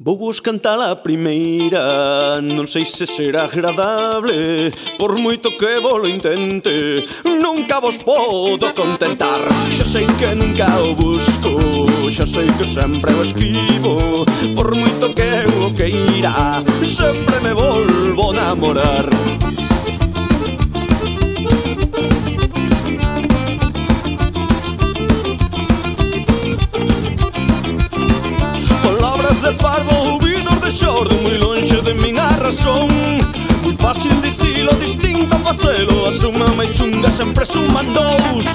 Vou vos cantar a primeira, non sei se será agradable, por moito que vos lo intente, nunca vos podo contentar. Xa sei que nunca o busco, xa sei que sempre o escribo, por moito que eu o queira, sempre me volvo a namorar. De parvo, ouvidos de xordo, moi lonxe de min a razón. Moi fácil dicilo, distinto facelo, a suma máis chunga sempre suman dous.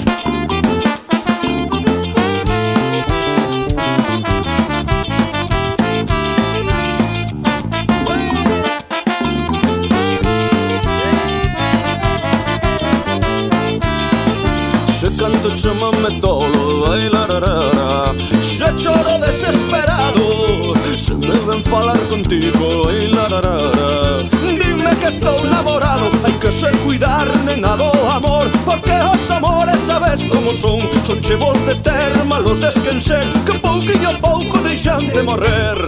Se canto chamame tolo, ai lararara, se choro desesperado, se me ven falar contigo, ai lararara. Dime que estou namorado, hai que se cuidar, nena, do amor, porque os amores sabes como son, son chevos de ter, malos de esquencer, que pouquinho a pouco deixan de morrer.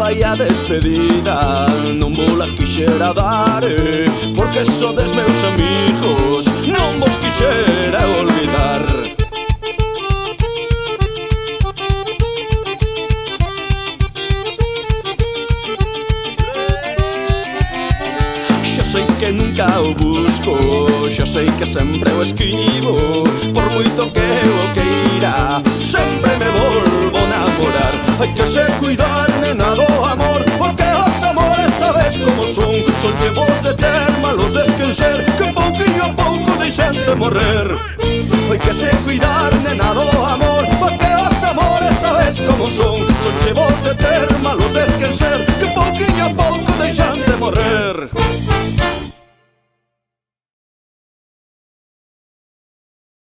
Vai a despedida, non vos la quixera dar, porque sodes meus amigos, non vos quixera olvidar. Xa sei que nunca o busco, xa sei que sempre o esquivo, por moito que eu o queira, sempre me volvo a namorar. Hai que se cuidar, nena, do amor, porque os amores sabes como son, son chevos de ter, malos de esquencer, que pouquinho a pouco deixan de morrer. Hai que se cuidar, nena, do amor, porque os amores sabes como son, son chevos de ter, malos de esquencer,